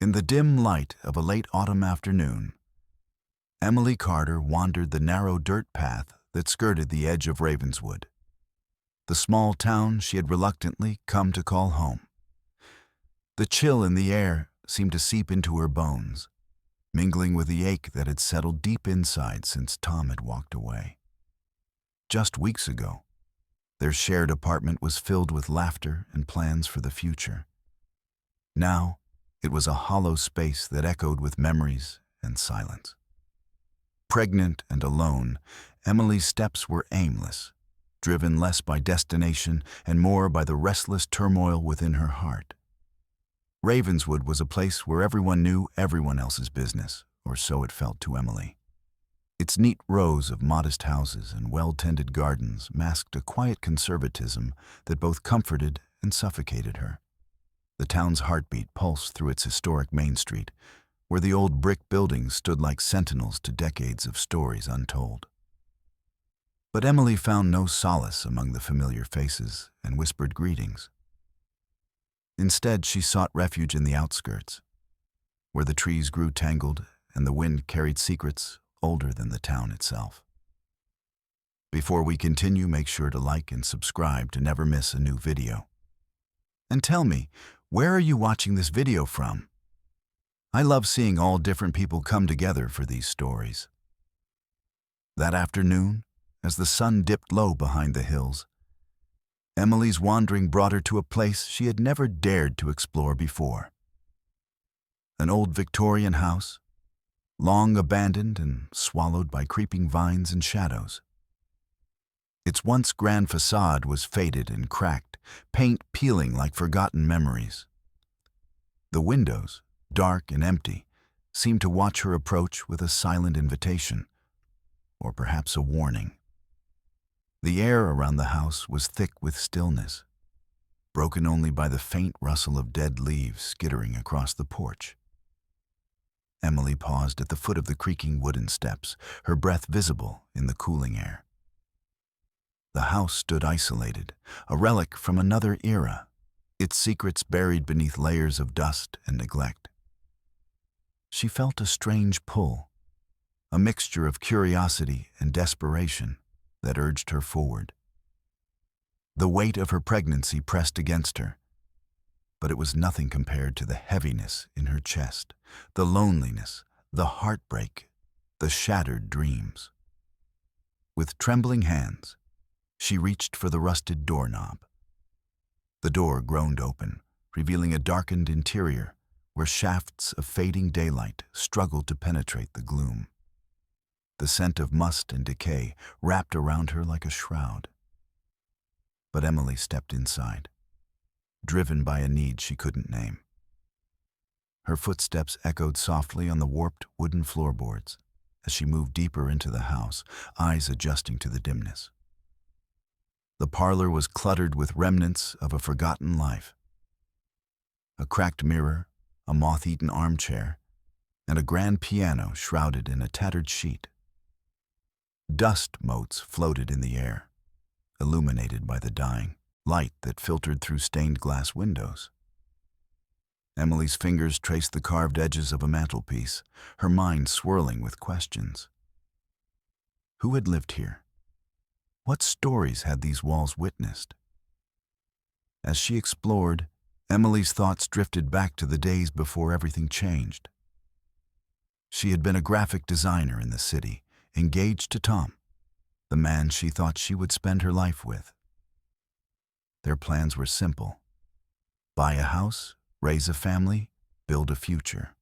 In the dim light of a late autumn afternoon, Emily Carter wandered the narrow dirt path that skirted the edge of Ravenswood, the small town she had reluctantly come to call home. The chill in the air seemed to seep into her bones, mingling with the ache that had settled deep inside since Tom had walked away. Just weeks ago, their shared apartment was filled with laughter and plans for the future. Now, it was a hollow space that echoed with memories and silence. Pregnant and alone, Emily's steps were aimless, driven less by destination and more by the restless turmoil within her heart. Ravenswood was a place where everyone knew everyone else's business, or so it felt to Emily. Its neat rows of modest houses and well-tended gardens masked a quiet conservatism that both comforted and suffocated her. The town's heartbeat pulsed through its historic main street, where the old brick buildings stood like sentinels to decades of stories untold. But Emily found no solace among the familiar faces and whispered greetings. Instead, she sought refuge in the outskirts, where the trees grew tangled and the wind carried secrets older than the town itself. Before we continue, make sure to like and subscribe to never miss a new video. And tell me, where are you watching this video from? I love seeing all different people come together for these stories. That afternoon, as the sun dipped low behind the hills, Emily's wandering brought her to a place she had never dared to explore before. An old Victorian house, long abandoned and swallowed by creeping vines and shadows. Its once grand facade was faded and cracked, paint peeling like forgotten memories. The windows, dark and empty, seemed to watch her approach with a silent invitation, or perhaps a warning. The air around the house was thick with stillness, broken only by the faint rustle of dead leaves skittering across the porch. Emily paused at the foot of the creaking wooden steps, her breath visible in the cooling air. The house stood isolated, a relic from another era, its secrets buried beneath layers of dust and neglect. She felt a strange pull, a mixture of curiosity and desperation that urged her forward. The weight of her pregnancy pressed against her, but it was nothing compared to the heaviness in her chest, the loneliness, the heartbreak, the shattered dreams. With trembling hands, she reached for the rusted doorknob. The door groaned open, revealing a darkened interior where shafts of fading daylight struggled to penetrate the gloom. The scent of must and decay wrapped around her like a shroud. But Emily stepped inside, driven by a need she couldn't name. Her footsteps echoed softly on the warped wooden floorboards as she moved deeper into the house, eyes adjusting to the dimness. The parlor was cluttered with remnants of a forgotten life. A cracked mirror, a moth-eaten armchair, and a grand piano shrouded in a tattered sheet. Dust motes floated in the air, illuminated by the dying light that filtered through stained glass windows. Emily's fingers traced the carved edges of a mantelpiece, her mind swirling with questions. Who had lived here? What stories had these walls witnessed? As she explored, Emily's thoughts drifted back to the days before everything changed. She had been a graphic designer in the city, engaged to Tom, the man she thought she would spend her life with. Their plans were simple: buy a house, raise a family, build a future.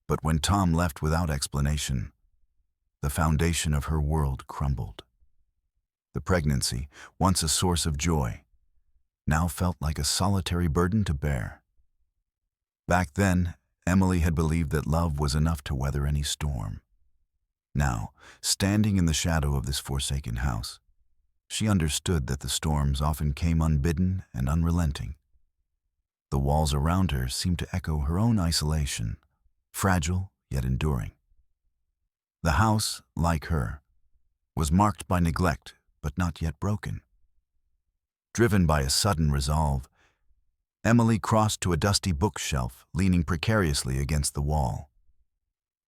But when Tom left without explanation, the foundation of her world crumbled. The pregnancy, once a source of joy, now felt like a solitary burden to bear. Back then, Emily had believed that love was enough to weather any storm. Now, standing in the shadow of this forsaken house, she understood that the storms often came unbidden and unrelenting. The walls around her seemed to echo her own isolation, fragile yet enduring. The house, like her, was marked by neglect but not yet broken. Driven by a sudden resolve, Emily crossed to a dusty bookshelf, leaning precariously against the wall.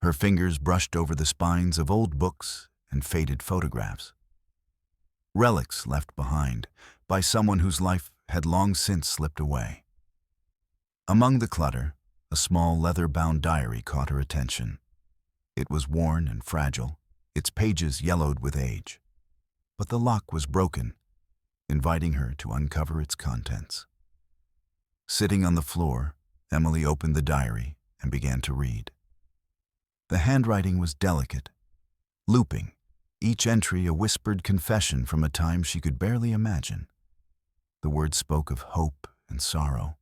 Her fingers brushed over the spines of old books and faded photographs. Relics left behind by someone whose life had long since slipped away. Among the clutter, a small leather-bound diary caught her attention. It was worn and fragile, its pages yellowed with age. But the lock was broken, inviting her to uncover its contents. Sitting on the floor, Emily opened the diary and began to read. The handwriting was delicate, looping, each entry a whispered confession from a time she could barely imagine. The words spoke of hope and sorrow,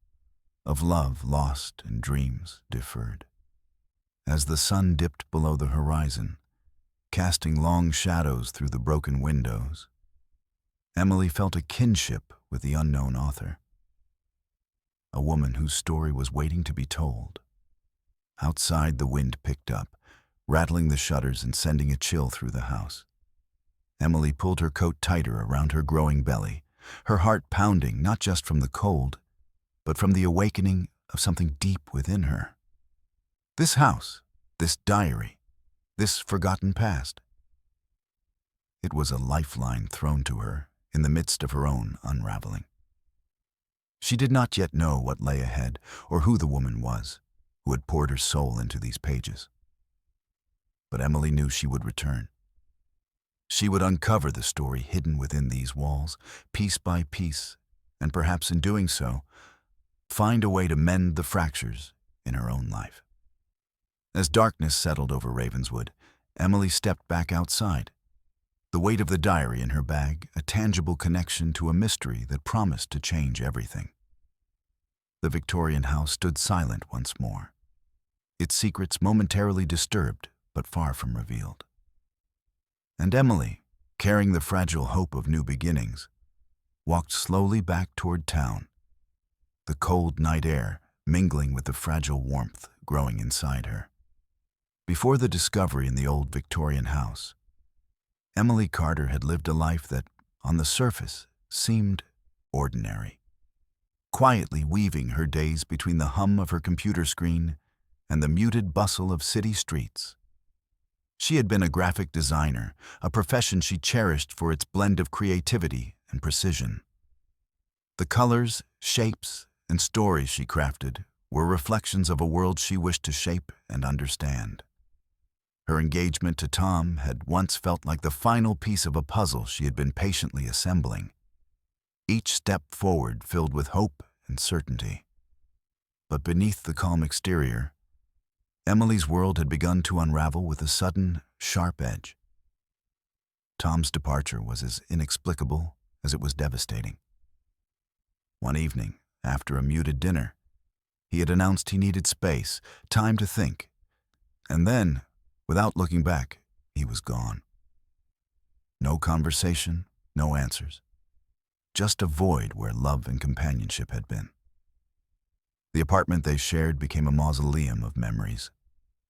of love lost and dreams deferred. As the sun dipped below the horizon, casting long shadows through the broken windows, Emily felt a kinship with the unknown author. A woman whose story was waiting to be told. Outside, the wind picked up, rattling the shutters and sending a chill through the house. Emily pulled her coat tighter around her growing belly, her heart pounding not just from the cold, but from the awakening of something deep within her. This house, this diary, this forgotten past. It was a lifeline thrown to her in the midst of her own unraveling. She did not yet know what lay ahead or who the woman was who had poured her soul into these pages. But Emily knew she would return. She would uncover the story hidden within these walls, piece by piece, and perhaps in doing so, find a way to mend the fractures in her own life. As darkness settled over Ravenswood, Emily stepped back outside. The weight of the diary in her bag, a tangible connection to a mystery that promised to change everything. The Victorian house stood silent once more, its secrets momentarily disturbed but far from revealed. And Emily, carrying the fragile hope of new beginnings, walked slowly back toward town, the cold night air mingling with the fragile warmth growing inside her. Before the discovery in the old Victorian house, Emily Carter had lived a life that, on the surface, seemed ordinary, quietly weaving her days between the hum of her computer screen and the muted bustle of city streets. She had been a graphic designer, a profession she cherished for its blend of creativity and precision. The colors, shapes, and stories she crafted were reflections of a world she wished to shape and understand. Her engagement to Tom had once felt like the final piece of a puzzle she had been patiently assembling, each step forward filled with hope and certainty. But beneath the calm exterior, Emily's world had begun to unravel with a sudden, sharp edge. Tom's departure was as inexplicable as it was devastating. One evening, after a muted dinner, he had announced he needed space, time to think, and then, without looking back, he was gone. No conversation, no answers. Just a void where love and companionship had been. The apartment they shared became a mausoleum of memories,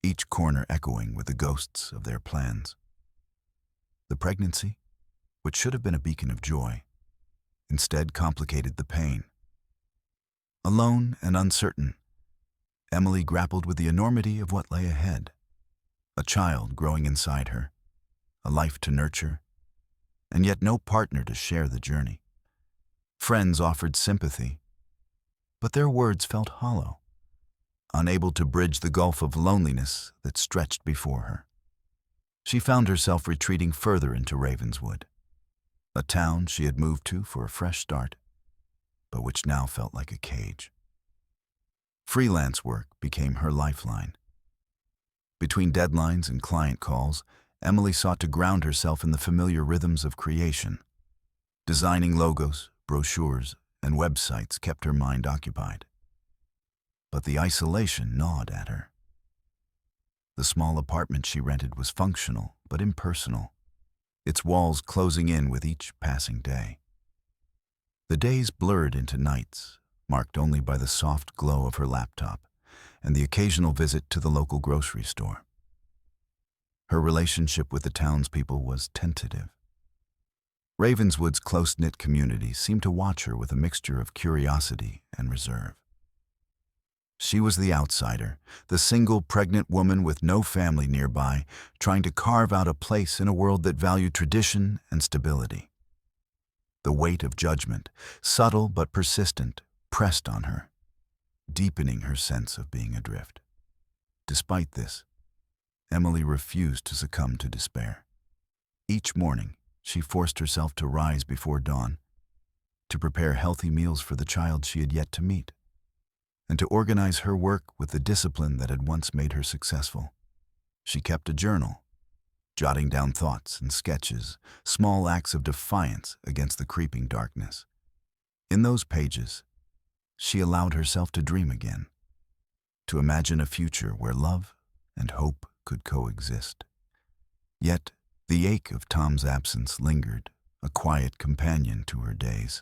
each corner echoing with the ghosts of their plans. The pregnancy, which should have been a beacon of joy, instead complicated the pain. Alone and uncertain, Emily grappled with the enormity of what lay ahead. A child growing inside her, a life to nurture, and yet no partner to share the journey. Friends offered sympathy, but their words felt hollow, unable to bridge the gulf of loneliness that stretched before her. She found herself retreating further into Ravenswood, a town she had moved to for a fresh start, but which now felt like a cage. Freelance work became her lifeline. Between deadlines and client calls, Emily sought to ground herself in the familiar rhythms of creation. Designing logos, brochures, and websites kept her mind occupied. But the isolation gnawed at her. The small apartment she rented was functional but impersonal, its walls closing in with each passing day. The days blurred into nights, marked only by the soft glow of her laptop and the occasional visit to the local grocery store. Her relationship with the townspeople was tentative. Ravenswood's close-knit community seemed to watch her with a mixture of curiosity and reserve. She was the outsider, the single pregnant woman with no family nearby, trying to carve out a place in a world that valued tradition and stability. The weight of judgment, subtle but persistent, pressed on her, deepening her sense of being adrift. Despite this, Emily refused to succumb to despair. Each morning, she forced herself to rise before dawn, to prepare healthy meals for the child she had yet to meet, and to organize her work with the discipline that had once made her successful. She kept a journal, jotting down thoughts and sketches, small acts of defiance against the creeping darkness. In those pages, she allowed herself to dream again, to imagine a future where love and hope could coexist. Yet, the ache of Tom's absence lingered, a quiet companion to her days.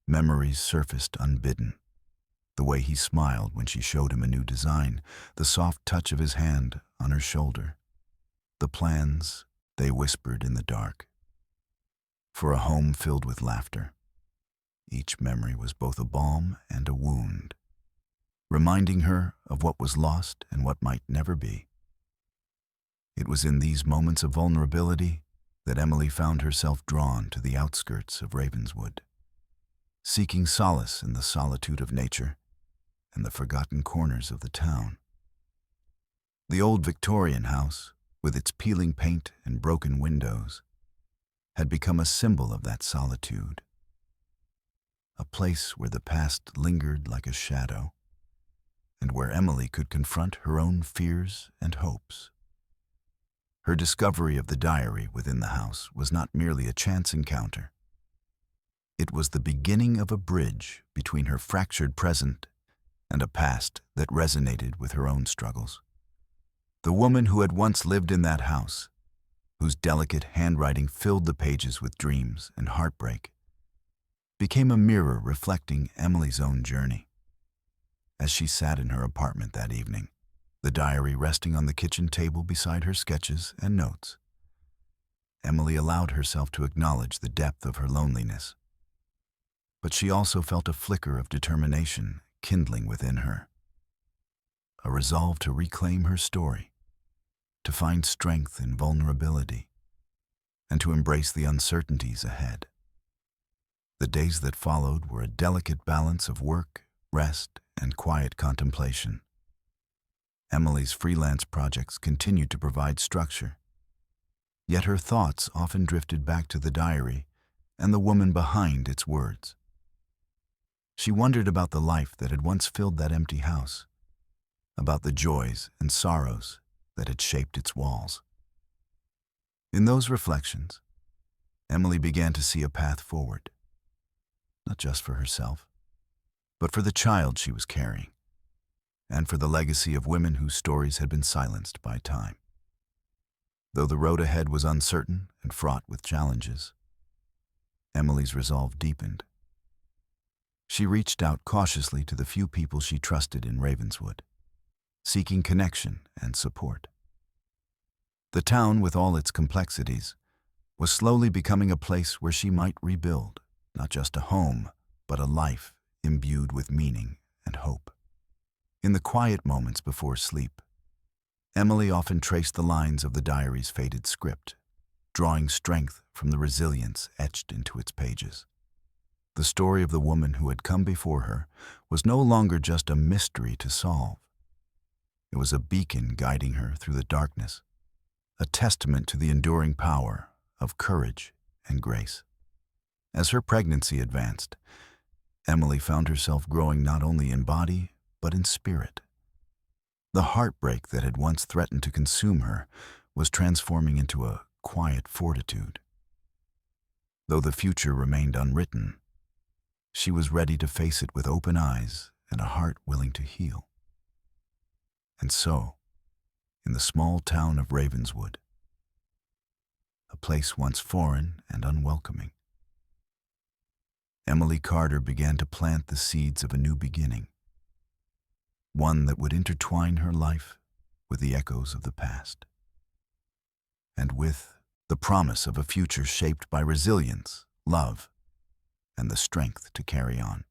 Memories surfaced unbidden. The way he smiled when she showed him a new design, the soft touch of his hand on her shoulder. The plans they whispered in the dark. For a home filled with laughter. Each memory was both a balm and a wound, reminding her of what was lost and what might never be. It was in these moments of vulnerability that Emily found herself drawn to the outskirts of Ravenswood, seeking solace in the solitude of nature and the forgotten corners of the town. The old Victorian house, with its peeling paint and broken windows, had become a symbol of that solitude, a place where the past lingered like a shadow, and where Emily could confront her own fears and hopes. Her discovery of the diary within the house was not merely a chance encounter. It was the beginning of a bridge between her fractured present and a past that resonated with her own struggles. The woman who had once lived in that house, whose delicate handwriting filled the pages with dreams and heartbreak, became a mirror reflecting Emily's own journey. As she sat in her apartment that evening, the diary resting on the kitchen table beside her sketches and notes, Emily allowed herself to acknowledge the depth of her loneliness. But she also felt a flicker of determination kindling within her, a resolve to reclaim her story, to find strength in vulnerability, and to embrace the uncertainties ahead. The days that followed were a delicate balance of work, rest, and quiet contemplation. Emily's freelance projects continued to provide structure, yet her thoughts often drifted back to the diary and the woman behind its words. She wondered about the life that had once filled that empty house, about the joys and sorrows that had shaped its walls. In those reflections, Emily began to see a path forward, not just for herself, but for the child she was carrying, and for the legacy of women whose stories had been silenced by time. Though the road ahead was uncertain and fraught with challenges, Emily's resolve deepened. She reached out cautiously to the few people she trusted in Ravenswood, seeking connection and support. The town, with all its complexities, was slowly becoming a place where she might rebuild, not just a home, but a life imbued with meaning and hope. In the quiet moments before sleep, Emily often traced the lines of the diary's faded script, drawing strength from the resilience etched into its pages. The story of the woman who had come before her was no longer just a mystery to solve. It was a beacon guiding her through the darkness, a testament to the enduring power of courage and grace. As her pregnancy advanced, Emily found herself growing not only in body, but in spirit. The heartbreak that had once threatened to consume her was transforming into a quiet fortitude. Though the future remained unwritten, she was ready to face it with open eyes and a heart willing to heal. And so, in the small town of Ravenswood, a place once foreign and unwelcoming, Emily Carter began to plant the seeds of a new beginning, one that would intertwine her life with the echoes of the past, and with the promise of a future shaped by resilience, love, and the strength to carry on.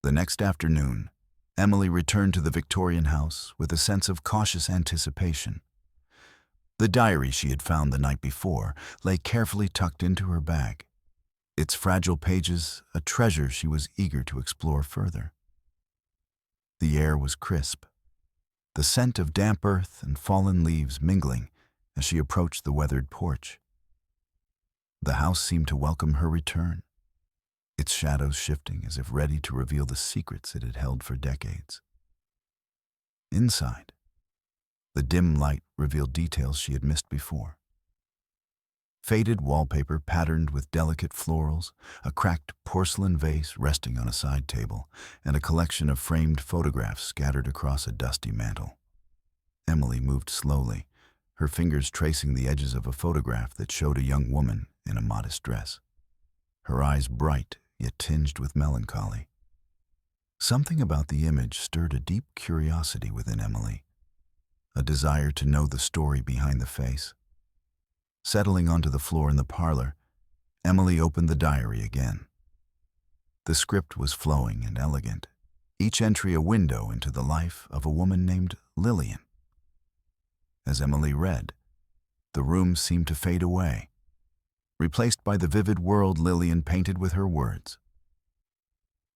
The next afternoon, Emily returned to the Victorian house with a sense of cautious anticipation. The diary she had found the night before lay carefully tucked into her bag, its fragile pages a treasure she was eager to explore further. The air was crisp, the scent of damp earth and fallen leaves mingling as she approached the weathered porch. The house seemed to welcome her return, its shadows shifting as if ready to reveal the secrets it had held for decades. Inside, the dim light revealed details she had missed before. Faded wallpaper patterned with delicate florals, a cracked porcelain vase resting on a side table, and a collection of framed photographs scattered across a dusty mantel. Emily moved slowly, her fingers tracing the edges of a photograph that showed a young woman in a modest dress, her eyes bright yet tinged with melancholy. Something about the image stirred a deep curiosity within Emily, a desire to know the story behind the face. Settling onto the floor in the parlor, Emily opened the diary again. The script was flowing and elegant, each entry a window into the life of a woman named Lillian. As Emily read, the room seemed to fade away, replaced by the vivid world Lillian painted with her words.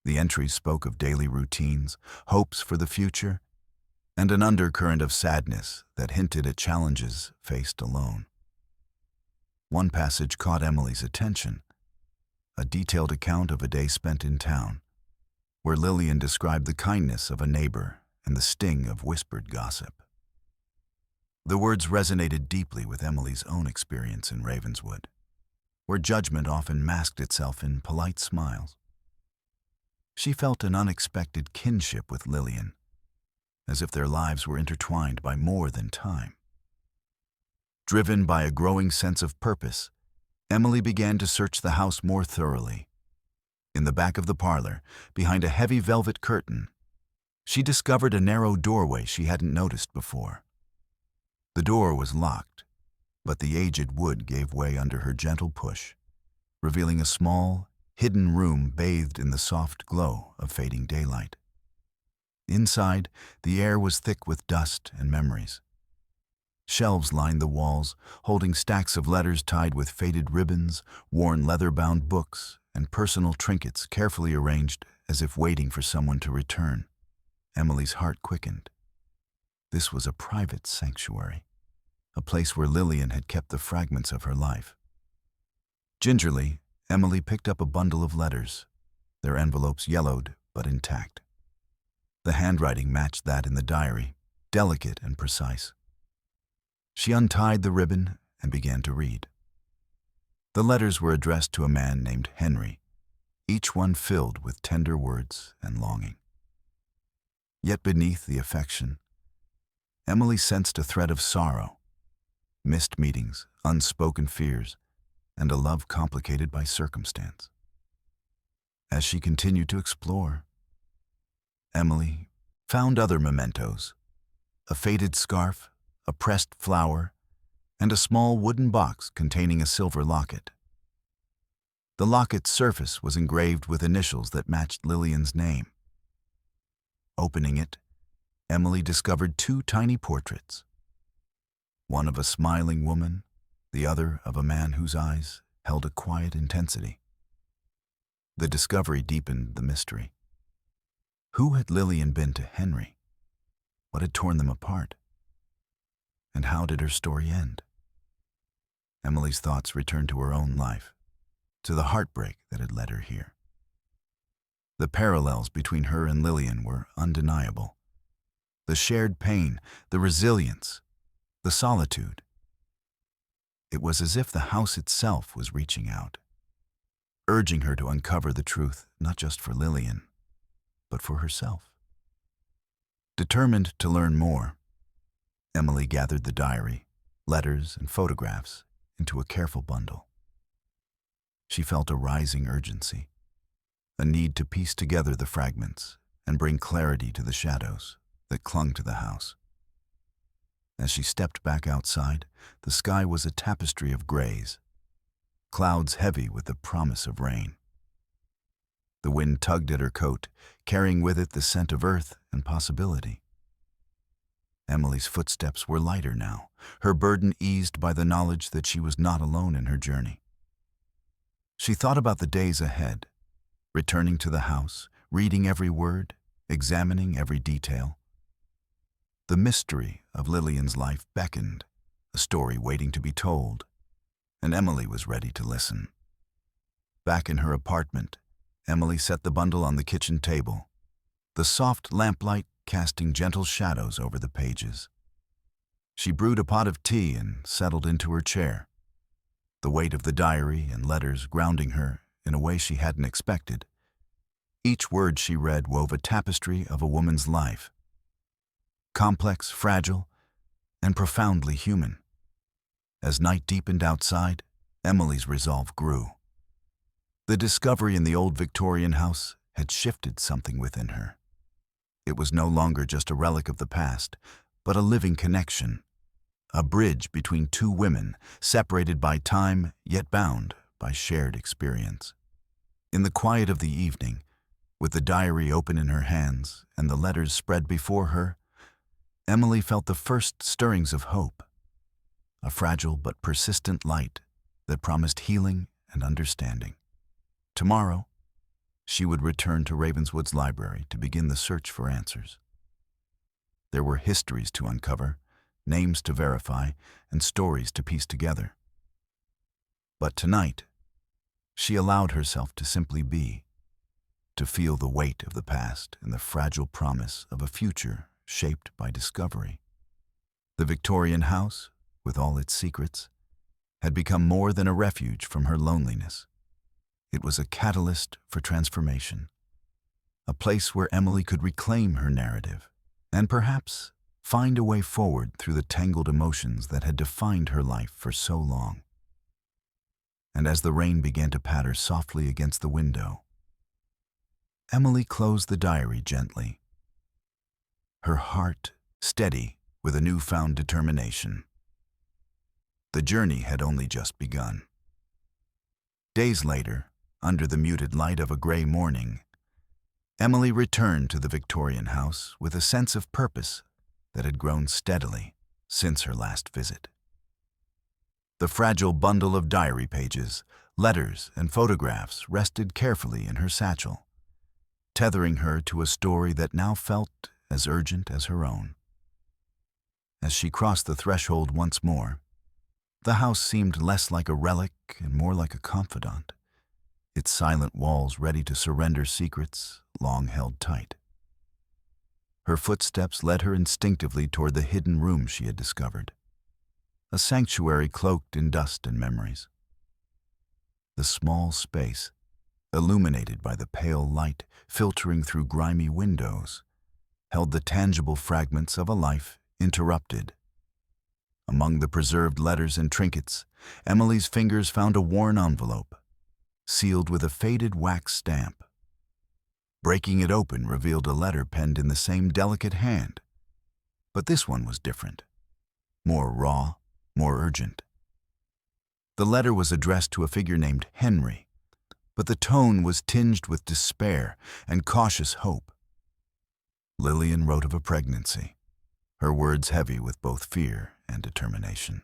The entries spoke of daily routines, hopes for the future, and an undercurrent of sadness that hinted at challenges faced alone. One passage caught Emily's attention, a detailed account of a day spent in town, where Lillian described the kindness of a neighbor and the sting of whispered gossip. The words resonated deeply with Emily's own experience in Ravenswood, where judgment often masked itself in polite smiles. She felt an unexpected kinship with Lillian, as if their lives were intertwined by more than time. Driven by a growing sense of purpose, Emily began to search the house more thoroughly. In the back of the parlor, behind a heavy velvet curtain, she discovered a narrow doorway she hadn't noticed before. The door was locked, but the aged wood gave way under her gentle push, revealing a small, hidden room bathed in the soft glow of fading daylight. Inside, the air was thick with dust and memories. Shelves lined the walls, holding stacks of letters tied with faded ribbons, worn leather-bound books, and personal trinkets carefully arranged as if waiting for someone to return. Emily's heart quickened. This was a private sanctuary, a place where Lillian had kept the fragments of her life. Gingerly, Emily picked up a bundle of letters, their envelopes yellowed but intact. The handwriting matched that in the diary, delicate and precise. She untied the ribbon and began to read. The letters were addressed to a man named Henry, each one filled with tender words and longing. Yet beneath the affection, Emily sensed a thread of sorrow, missed meetings, unspoken fears, and a love complicated by circumstance. As she continued to explore, Emily found other mementos, a faded scarf, a pressed flower, and a small wooden box containing a silver locket. The locket's surface was engraved with initials that matched Lillian's name. Opening it, Emily discovered two tiny portraits, one of a smiling woman, the other of a man whose eyes held a quiet intensity. The discovery deepened the mystery. Who had Lillian been to Henry? What had torn them apart? And how did her story end? Emily's thoughts returned to her own life, to the heartbreak that had led her here. The parallels between her and Lillian were undeniable. The shared pain, the resilience, the solitude. It was as if the house itself was reaching out, urging her to uncover the truth not just for Lillian, but for herself. Determined to learn more, Emily gathered the diary, letters, and photographs into a careful bundle. She felt a rising urgency, a need to piece together the fragments and bring clarity to the shadows that clung to the house. As she stepped back outside, the sky was a tapestry of grays, clouds heavy with the promise of rain. The wind tugged at her coat, carrying with it the scent of earth and possibility. Emily's footsteps were lighter now, her burden eased by the knowledge that she was not alone in her journey. She thought about the days ahead, returning to the house, reading every word, examining every detail. The mystery of Lillian's life beckoned, a story waiting to be told, and Emily was ready to listen. Back in her apartment, Emily set the bundle on the kitchen table, the soft lamplight casting gentle shadows over the pages. She brewed a pot of tea and settled into her chair, the weight of the diary and letters grounding her in a way she hadn't expected. Each word she read wove a tapestry of a woman's life, complex, fragile, and profoundly human. As night deepened outside, Emily's resolve grew. The discovery in the old Victorian house had shifted something within her. It was no longer just a relic of the past, but a living connection, a bridge between two women, separated by time, yet bound by shared experience. In the quiet of the evening, with the diary open in her hands and the letters spread before her, Emily felt the first stirrings of hope, a fragile but persistent light that promised healing and understanding. Tomorrow, she would return to Ravenswood's library to begin the search for answers. There were histories to uncover, names to verify, and stories to piece together. But tonight, she allowed herself to simply be, to feel the weight of the past and the fragile promise of a future shaped by discovery. The Victorian house, with all its secrets, had become more than a refuge from her loneliness. It was a catalyst for transformation, a place where Emily could reclaim her narrative and perhaps find a way forward through the tangled emotions that had defined her life for so long. And as the rain began to patter softly against the window, Emily closed the diary gently, her heart steady with a newfound determination. The journey had only just begun. Days later, under the muted light of a gray morning, Emily returned to the Victorian house with a sense of purpose that had grown steadily since her last visit. The fragile bundle of diary pages, letters, and photographs rested carefully in her satchel, tethering her to a story that now felt as urgent as her own. As she crossed the threshold once more, the house seemed less like a relic and more like a confidant, its silent walls ready to surrender secrets long held tight. Her footsteps led her instinctively toward the hidden room she had discovered, a sanctuary cloaked in dust and memories. The small space, illuminated by the pale light filtering through grimy windows, held the tangible fragments of a life interrupted. Among the preserved letters and trinkets, Emily's fingers found a worn envelope, sealed with a faded wax stamp. Breaking it open revealed a letter penned in the same delicate hand, but this one was different, more raw, more urgent. The letter was addressed to a figure named Henry, but the tone was tinged with despair and cautious hope. Lillian wrote of a pregnancy, her words heavy with both fear and determination.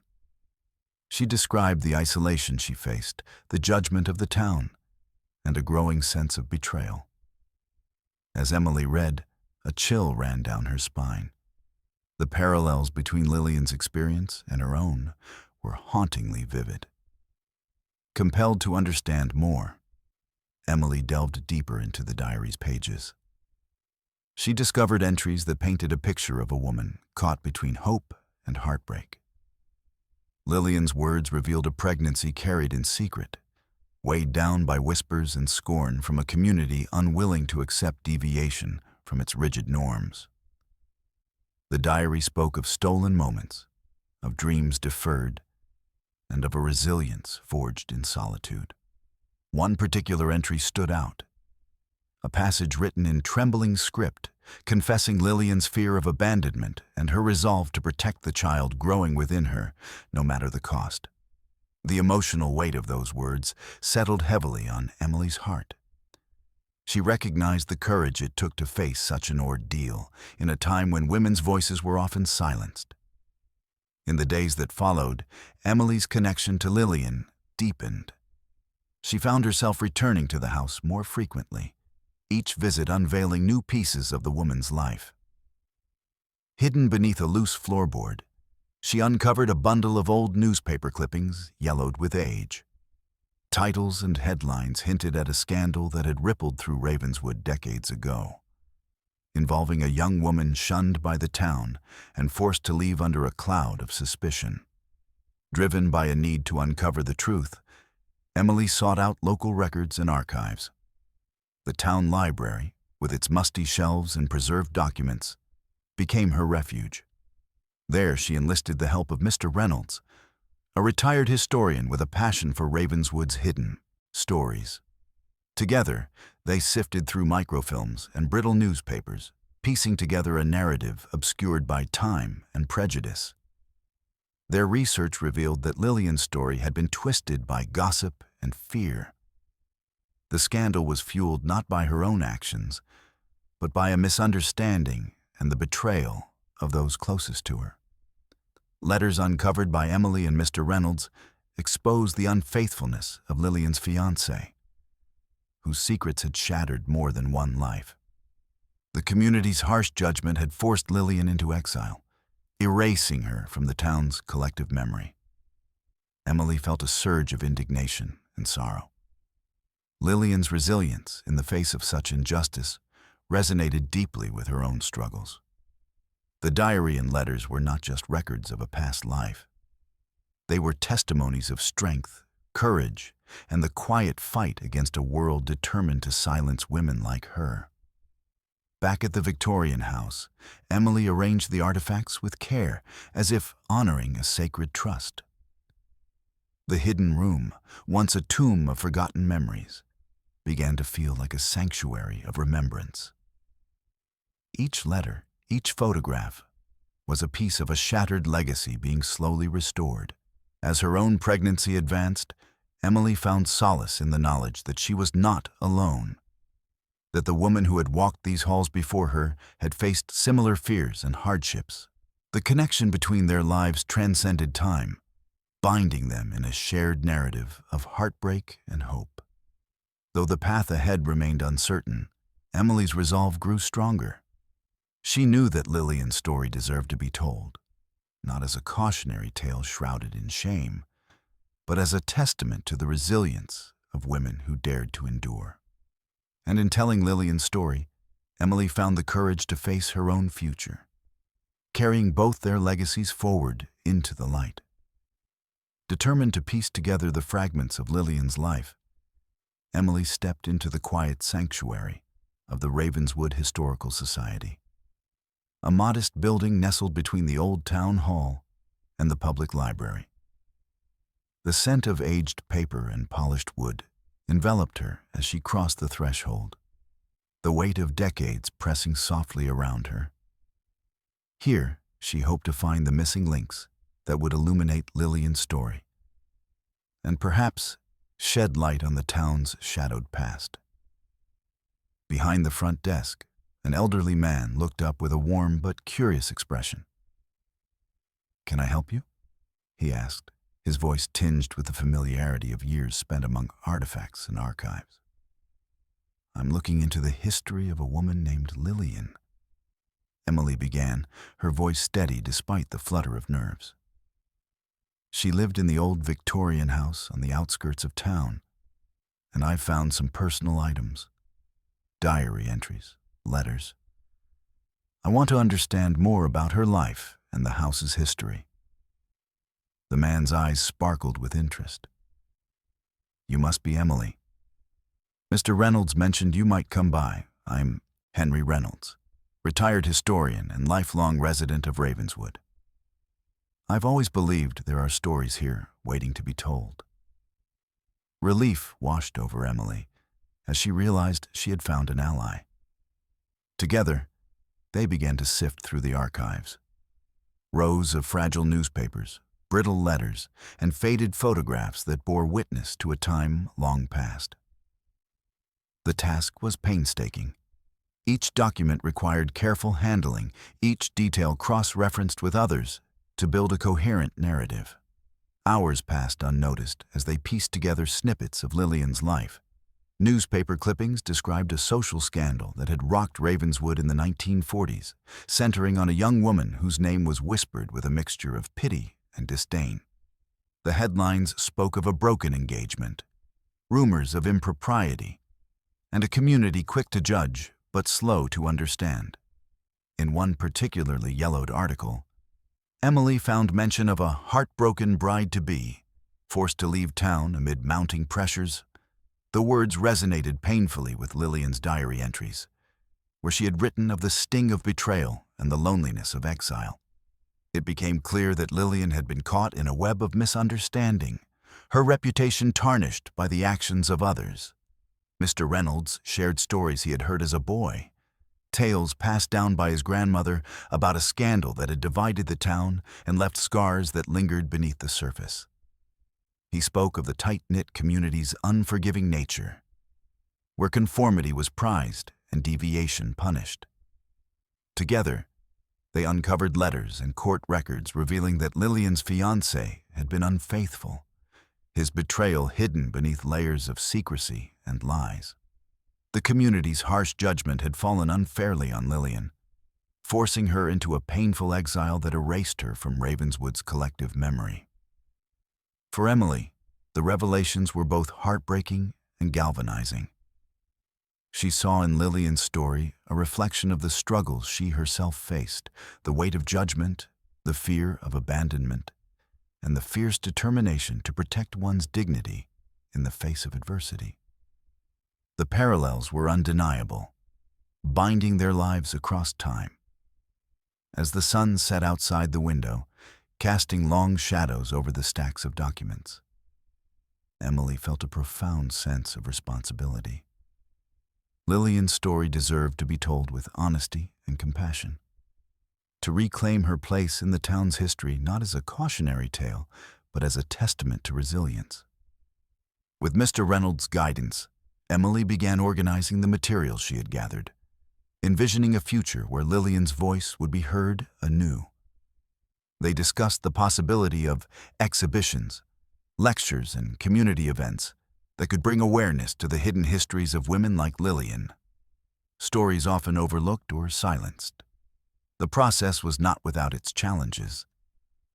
She described the isolation she faced, the judgment of the town, and a growing sense of betrayal. As Emily read, a chill ran down her spine. The parallels between Lillian's experience and her own were hauntingly vivid. Compelled to understand more, Emily delved deeper into the diary's pages. She discovered entries that painted a picture of a woman caught between hope and heartbreak. Lillian's words revealed a pregnancy carried in secret, weighed down by whispers and scorn from a community unwilling to accept deviation from its rigid norms. The diary spoke of stolen moments, of dreams deferred, and of a resilience forged in solitude. One particular entry stood out, a passage written in trembling script confessing Lillian's fear of abandonment and her resolve to protect the child growing within her, no matter the cost. The emotional weight of those words settled heavily on Emily's heart. She recognized the courage it took to face such an ordeal in a time when women's voices were often silenced. In the days that followed, Emily's connection to Lillian deepened. She found herself returning to the house more frequently, each visit unveiling new pieces of the woman's life. Hidden beneath a loose floorboard, she uncovered a bundle of old newspaper clippings yellowed with age. Titles and headlines hinted at a scandal that had rippled through Ravenswood decades ago, involving a young woman shunned by the town and forced to leave under a cloud of suspicion. Driven by a need to uncover the truth, Emily sought out local records and archives. The town library, with its musty shelves and preserved documents, became her refuge. There she enlisted the help of Mr. Reynolds, a retired historian with a passion for Ravenswood's hidden stories. Together, they sifted through microfilms and brittle newspapers, piecing together a narrative obscured by time and prejudice. Their research revealed that Lillian's story had been twisted by gossip and fear. The scandal was fueled not by her own actions, but by a misunderstanding and the betrayal of those closest to her. Letters uncovered by Emily and Mr. Reynolds exposed the unfaithfulness of Lillian's fiancé, whose secrets had shattered more than one life. The community's harsh judgment had forced Lillian into exile, erasing her from the town's collective memory. Emily felt a surge of indignation and sorrow. Lillian's resilience in the face of such injustice resonated deeply with her own struggles. The diary and letters were not just records of a past life. They were testimonies of strength, courage, and the quiet fight against a world determined to silence women like her. Back at the Victorian house, Emily arranged the artifacts with care, as if honoring a sacred trust. The hidden room, once a tomb of forgotten memories, began to feel like a sanctuary of remembrance. Each letter, each photograph, was a piece of a shattered legacy being slowly restored. As her own pregnancy advanced, Emily found solace in the knowledge that she was not alone, that the woman who had walked these halls before her had faced similar fears and hardships. The connection between their lives transcended time, binding them in a shared narrative of heartbreak and hope. Though the path ahead remained uncertain, Emily's resolve grew stronger. She knew that Lillian's story deserved to be told, not as a cautionary tale shrouded in shame, but as a testament to the resilience of women who dared to endure. And in telling Lillian's story, Emily found the courage to face her own future, carrying both their legacies forward into the light. Determined to piece together the fragments of Lillian's life, Emily stepped into the quiet sanctuary of the Ravenswood Historical Society, a modest building nestled between the old town hall and the public library. The scent of aged paper and polished wood enveloped her as she crossed the threshold, the weight of decades pressing softly around her. Here, she hoped to find the missing links that would illuminate Lillian's story, and perhaps shed light on the town's shadowed past. Behind the front desk, an elderly man looked up with a warm but curious expression. "Can I help you?" he asked, his voice tinged with the familiarity of years spent among artifacts and archives. "I'm looking into the history of a woman named Lillian," Emily began, her voice steady despite the flutter of nerves. "She lived in the old Victorian house on the outskirts of town, and I found some personal items, diary entries, letters. I want to understand more about her life and the house's history." The man's eyes sparkled with interest. "You must be Emily. Mr. Reynolds mentioned you might come by. I'm Henry Reynolds, retired historian and lifelong resident of Ravenswood. I've always believed there are stories here waiting to be told." Relief washed over Emily as she realized she had found an ally. Together, They began to sift through the archives. Rows of fragile newspapers, brittle letters, and faded photographs that bore witness to a time long past. The task was painstaking. Each document required careful handling, each detail cross-referenced with others to build a coherent narrative. Hours passed unnoticed as they pieced together snippets of Lillian's life. Newspaper clippings described a social scandal that had rocked Ravenswood in the 1940s, centering on a young woman whose name was whispered with a mixture of pity and disdain. The headlines spoke of a broken engagement, rumors of impropriety, and a community quick to judge but slow to understand. In one particularly yellowed article, Emily found mention of a heartbroken bride-to-be, forced to leave town amid mounting pressures. The words resonated painfully with Lillian's diary entries, where she had written of the sting of betrayal and the loneliness of exile. It became clear that Lillian had been caught in a web of misunderstanding, her reputation tarnished by the actions of others. Mr. Reynolds shared stories he had heard as a boy, tales passed down by his grandmother about a scandal that had divided the town and left scars that lingered beneath the surface. He spoke of the tight-knit community's unforgiving nature, where conformity was prized and deviation punished. Together, they uncovered letters and court records revealing that Lillian's fiancé had been unfaithful, his betrayal hidden beneath layers of secrecy and lies. The community's harsh judgment had fallen unfairly on Lillian, forcing her into a painful exile that erased her from Ravenswood's collective memory. For Emily, the revelations were both heartbreaking and galvanizing. She saw in Lillian's story a reflection of the struggles she herself faced, the weight of judgment, the fear of abandonment, and the fierce determination to protect one's dignity in the face of adversity. The parallels were undeniable, binding their lives across time. As the sun set outside the window, casting long shadows over the stacks of documents, Emily felt a profound sense of responsibility. Lillian's story deserved to be told with honesty and compassion, to reclaim her place in the town's history not as a cautionary tale, but as a testament to resilience. With Mr. Reynolds' guidance, Emily began organizing the materials she had gathered, envisioning a future where Lillian's voice would be heard anew. They discussed the possibility of exhibitions, lectures, and community events that could bring awareness to the hidden histories of women like Lillian, stories often overlooked or silenced. The process was not without its challenges.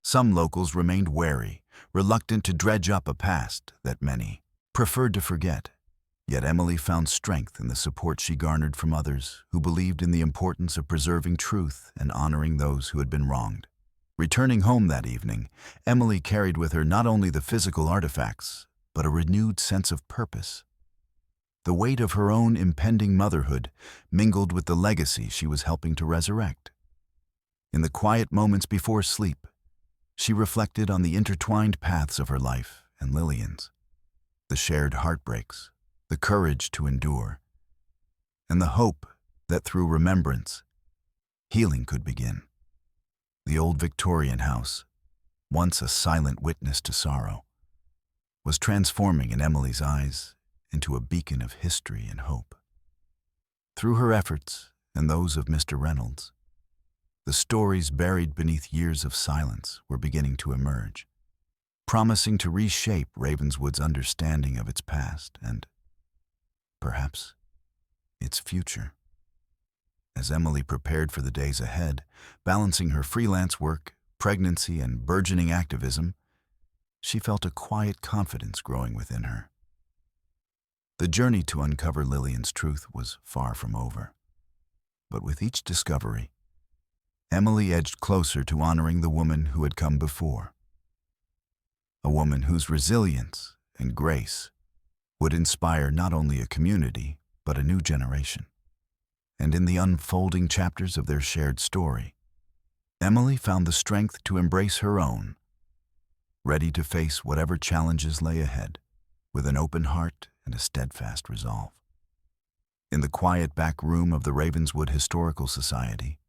Some locals remained wary, reluctant to dredge up a past that many preferred to forget. Yet Emily found strength in the support she garnered from others who believed in the importance of preserving truth and honoring those who had been wronged. Returning home that evening, Emily carried with her not only the physical artifacts, but a renewed sense of purpose. The weight of her own impending motherhood mingled with the legacy she was helping to resurrect. In the quiet moments before sleep, she reflected on the intertwined paths of her life and Lillian's, the shared heartbreaks, the courage to endure, and the hope that through remembrance, healing could begin. The old Victorian house, once a silent witness to sorrow, was transforming in Emily's eyes into a beacon of history and hope. Through her efforts and those of Mr. Reynolds, the stories buried beneath years of silence were beginning to emerge, promising to reshape Ravenswood's understanding of its past and, perhaps, its future. As Emily prepared for the days ahead, balancing her freelance work, pregnancy, and burgeoning activism, she felt a quiet confidence growing within her. The journey to uncover Lillian's truth was far from over, but with each discovery, Emily edged closer to honoring the woman who had come before, a woman whose resilience and grace would inspire not only a community, but a new generation. And in the unfolding chapters of their shared story, Emily found the strength to embrace her own, ready to face whatever challenges lay ahead, with an open heart and a steadfast resolve. In the quiet back room of the Ravenswood Historical Society,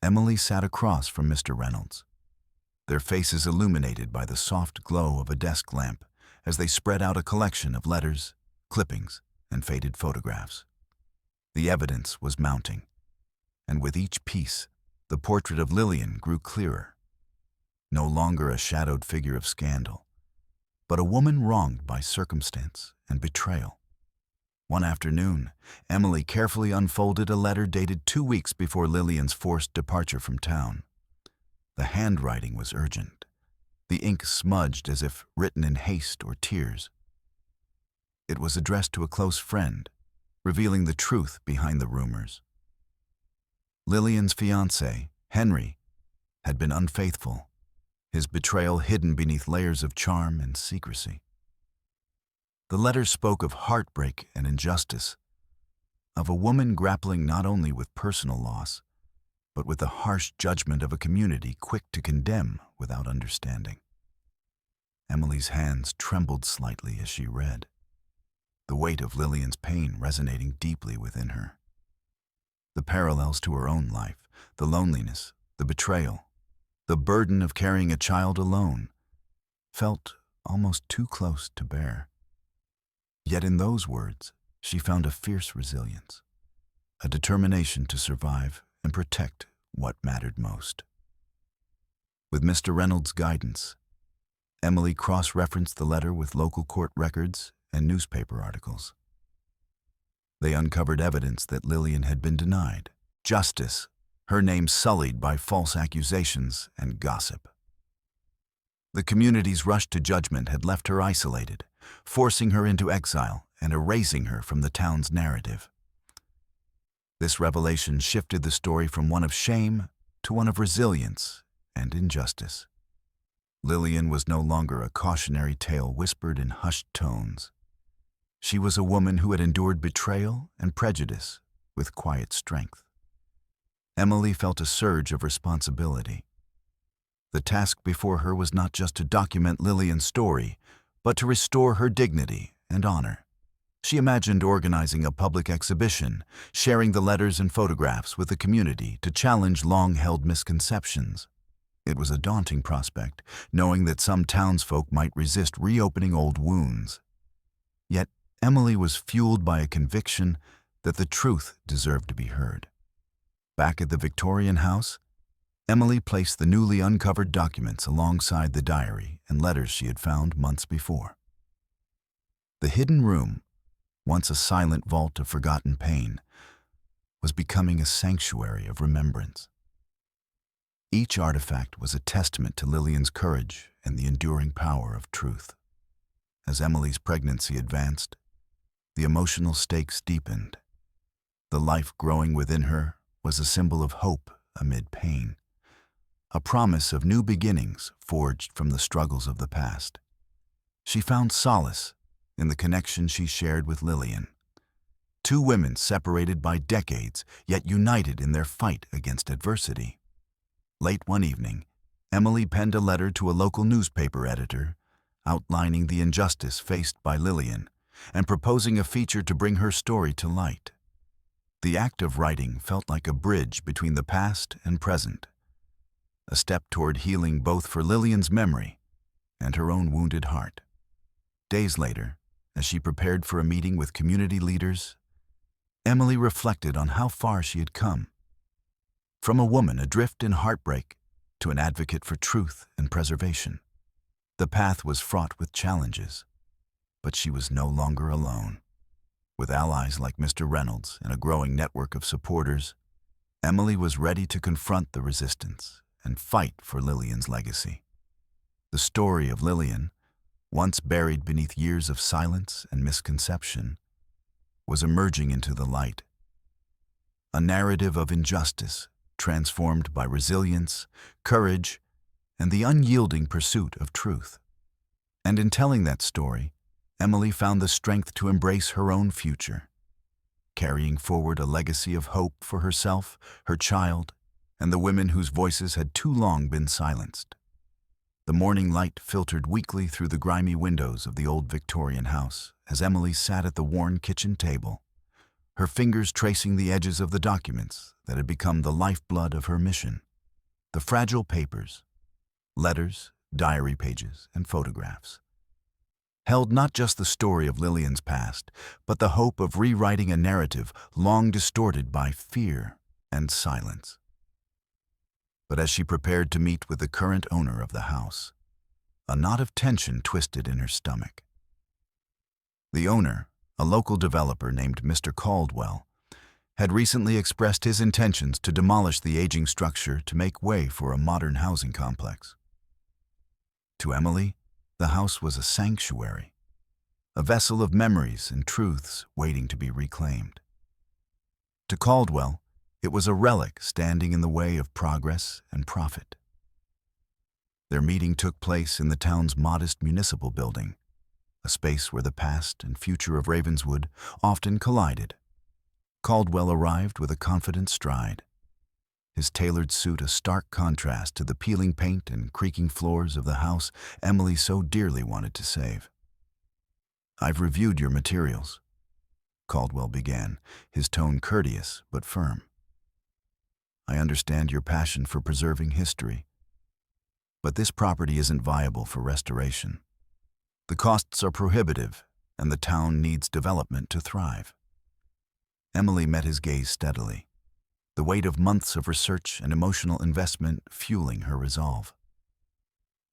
Emily sat across from Mr. Reynolds, their faces illuminated by the soft glow of a desk lamp as they spread out a collection of letters, clippings, and faded photographs. The evidence was mounting, and with each piece, the portrait of Lillian grew clearer. No longer a shadowed figure of scandal, but a woman wronged by circumstance and betrayal. One afternoon, Emily carefully unfolded a letter dated 2 weeks before Lillian's forced departure from town. The handwriting was urgent, the ink smudged as if written in haste or tears. It was addressed to a close friend, revealing the truth behind the rumors. Lillian's fiancé, Henry, had been unfaithful, his betrayal hidden beneath layers of charm and secrecy. The letter spoke of heartbreak and injustice, of a woman grappling not only with personal loss, but with the harsh judgment of a community quick to condemn without understanding. Emily's hands trembled slightly as she read, the weight of Lillian's pain resonating deeply within her. The parallels to her own life, the loneliness, the betrayal, the burden of carrying a child alone, felt almost too close to bear. Yet in those words, she found a fierce resilience, a determination to survive and protect what mattered most. With Mr. Reynolds' guidance, Emily cross-referenced the letter with local court records and newspaper articles. They uncovered evidence that Lillian had been denied justice, her name sullied by false accusations and gossip. The community's rush to judgment had left her isolated, forcing her into exile and erasing her from the town's narrative. This revelation shifted the story from one of shame to one of resilience and injustice. Lillian was no longer a cautionary tale whispered in hushed tones. She was a woman who had endured betrayal and prejudice with quiet strength. Emily felt a surge of responsibility. The task before her was not just to document Lillian's story, but to restore her dignity and honor. She imagined organizing a public exhibition, sharing the letters and photographs with the community to challenge long-held misconceptions. It was a daunting prospect, knowing that some townsfolk might resist reopening old wounds. Yet Emily was fueled by a conviction that the truth deserved to be heard. Back at the Victorian house, Emily placed the newly uncovered documents alongside the diary and letters she had found months before. The hidden room, once a silent vault of forgotten pain, was becoming a sanctuary of remembrance. Each artifact was a testament to Lillian's courage and the enduring power of truth. As Emily's pregnancy advanced, the emotional stakes deepened. The life growing within her was a symbol of hope amid pain, a promise of new beginnings forged from the struggles of the past. She found solace in the connection she shared with Lillian. Two women separated by decades, yet united in their fight against adversity. Late one evening, Emily penned a letter to a local newspaper editor, outlining the injustice faced by Lillian and proposing a feature to bring her story to light. The act of writing felt like a bridge between the past and present, a step toward healing both for Lillian's memory and her own wounded heart. Days later, as she prepared for a meeting with community leaders, Emily reflected on how far she had come. From a woman adrift in heartbreak to an advocate for truth and preservation. The path was fraught with challenges, but she was no longer alone. With allies like Mr. Reynolds and a growing network of supporters, Emily was ready to confront the resistance and fight for Lillian's legacy. The story of Lillian, once buried beneath years of silence and misconception, was emerging into the light. A narrative of injustice transformed by resilience, courage, and the unyielding pursuit of truth. And in telling that story, Emily found the strength to embrace her own future, carrying forward a legacy of hope for herself, her child, and the women whose voices had too long been silenced. The morning light filtered weakly through the grimy windows of the old Victorian house as Emily sat at the worn kitchen table, her fingers tracing the edges of the documents that had become the lifeblood of her mission. The fragile papers, letters, diary pages, and photographs, held not just the story of Lillian's past, but the hope of rewriting a narrative long distorted by fear and silence. But as she prepared to meet with the current owner of the house, a knot of tension twisted in her stomach. The owner, a local developer named Mr. Caldwell, had recently expressed his intentions to demolish the aging structure to make way for a modern housing complex. To Emily, the house was a sanctuary, a vessel of memories and truths waiting to be reclaimed. To Caldwell, it was a relic standing in the way of progress and profit. Their meeting took place in the town's modest municipal building, a space where the past and future of Ravenswood often collided. Caldwell arrived with a confident stride, his tailored suit a stark contrast to the peeling paint and creaking floors of the house Emily so dearly wanted to save. "I've reviewed your materials," Caldwell began, his tone courteous but firm. "I understand your passion for preserving history, but this property isn't viable for restoration. The costs are prohibitive, and the town needs development to thrive." Emily met his gaze steadily, the weight of months of research and emotional investment fueling her resolve.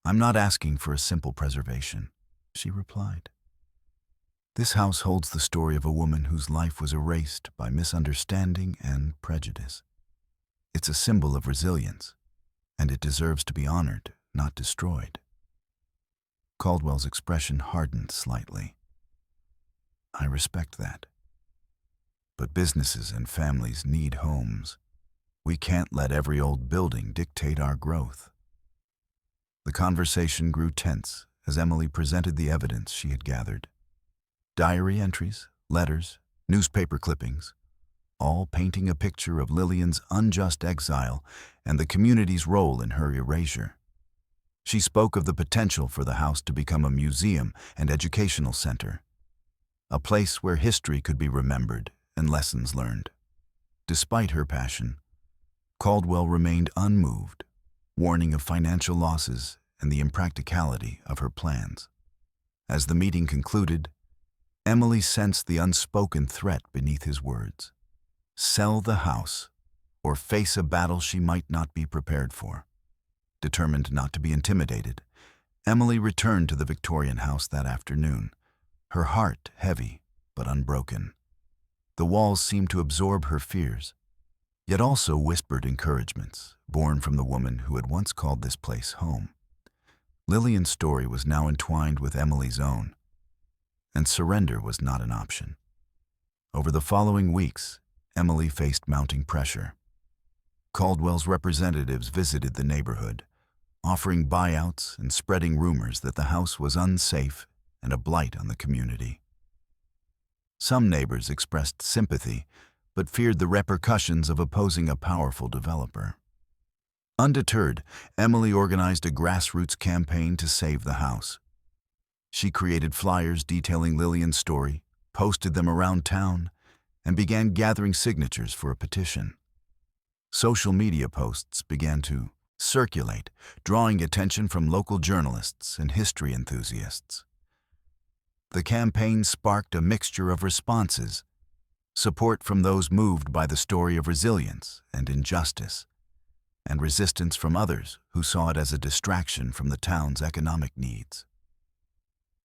"I'm not asking for a simple preservation," she replied. "This house holds the story of a woman whose life was erased by misunderstanding and prejudice. It's a symbol of resilience, and it deserves to be honored, not destroyed." Caldwell's expression hardened slightly. "I respect that. But businesses and families need homes. We can't let every old building dictate our growth." The conversation grew tense as Emily presented the evidence she had gathered. Diary entries, letters, newspaper clippings, all painting a picture of Lillian's unjust exile and the community's role in her erasure. She spoke of the potential for the house to become a museum and educational center, a place where history could be remembered and lessons learned. Despite her passion, Caldwell remained unmoved, warning of financial losses and the impracticality of her plans. As the meeting concluded, Emily sensed the unspoken threat beneath his words. Sell the house, or face a battle she might not be prepared for. Determined not to be intimidated, Emily returned to the Victorian house that afternoon, her heart heavy but unbroken. The walls seemed to absorb her fears, yet also whispered encouragements, born from the woman who had once called this place home. Lillian's story was now entwined with Emily's own, and surrender was not an option. Over the following weeks, Emily faced mounting pressure. Caldwell's representatives visited the neighborhood, offering buyouts and spreading rumors that the house was unsafe and a blight on the community. Some neighbors expressed sympathy, but feared the repercussions of opposing a powerful developer. Undeterred, Emily organized a grassroots campaign to save the house. She created flyers detailing Lillian's story, posted them around town, and began gathering signatures for a petition. Social media posts began to circulate, drawing attention from local journalists and history enthusiasts. The campaign sparked a mixture of responses: support from those moved by the story of resilience and injustice, and resistance from others who saw it as a distraction from the town's economic needs.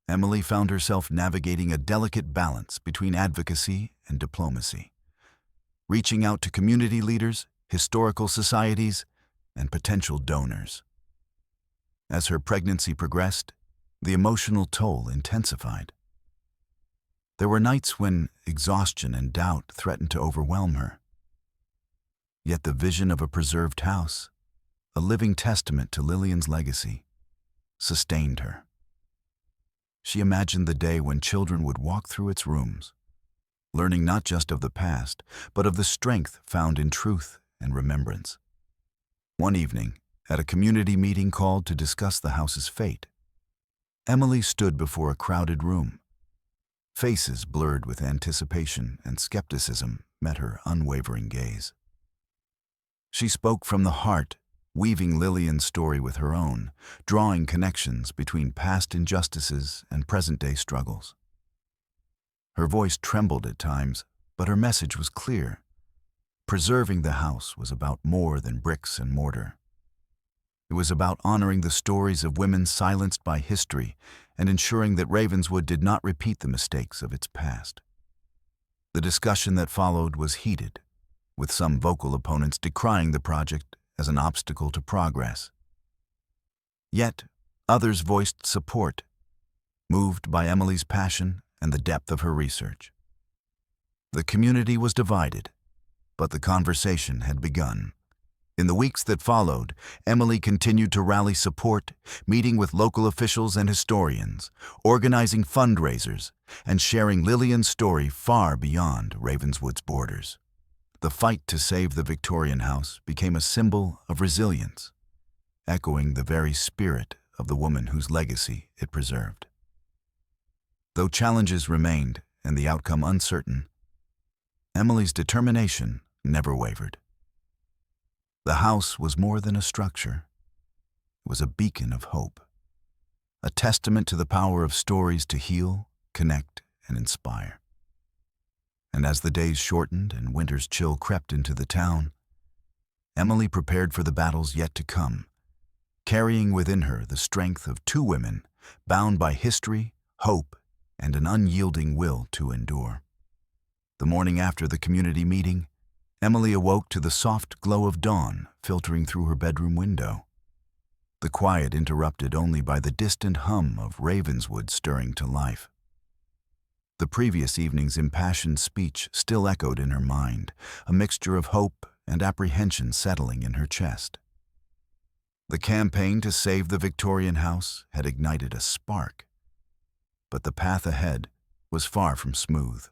Emily found herself navigating a delicate balance between advocacy and diplomacy, reaching out to community leaders, historical societies, and potential donors. As her pregnancy progressed, the emotional toll intensified. There were nights when exhaustion and doubt threatened to overwhelm her. Yet the vision of a preserved house, a living testament to Lillian's legacy, sustained her. She imagined the day when children would walk through its rooms, learning not just of the past, but of the strength found in truth and remembrance. One evening, at a community meeting called to discuss the house's fate, Emily stood before a crowded room. Faces blurred with anticipation and skepticism met her unwavering gaze. She spoke from the heart, weaving Lillian's story with her own, drawing connections between past injustices and present-day struggles. Her voice trembled at times, but her message was clear. Preserving the house was about more than bricks and mortar. It was about honoring the stories of women silenced by history and ensuring that Ravenswood did not repeat the mistakes of its past. The discussion that followed was heated, with some vocal opponents decrying the project as an obstacle to progress. Yet, others voiced support, moved by Emily's passion and the depth of her research. The community was divided, but the conversation had begun. In the weeks that followed, Emily continued to rally support, meeting with local officials and historians, organizing fundraisers, and sharing Lillian's story far beyond Ravenswood's borders. The fight to save the Victorian house became a symbol of resilience, echoing the very spirit of the woman whose legacy it preserved. Though challenges remained and the outcome uncertain, Emily's determination never wavered. The house was more than a structure. It was a beacon of hope, a testament to the power of stories to heal, connect, and inspire. And as the days shortened and winter's chill crept into the town, Emily prepared for the battles yet to come, carrying within her the strength of two women bound by history, hope, and an unyielding will to endure. The morning after the community meeting, Emily awoke to the soft glow of dawn filtering through her bedroom window, the quiet interrupted only by the distant hum of Ravenswood stirring to life. The previous evening's impassioned speech still echoed in her mind, a mixture of hope and apprehension settling in her chest. The campaign to save the Victorian house had ignited a spark, but the path ahead was far from smooth.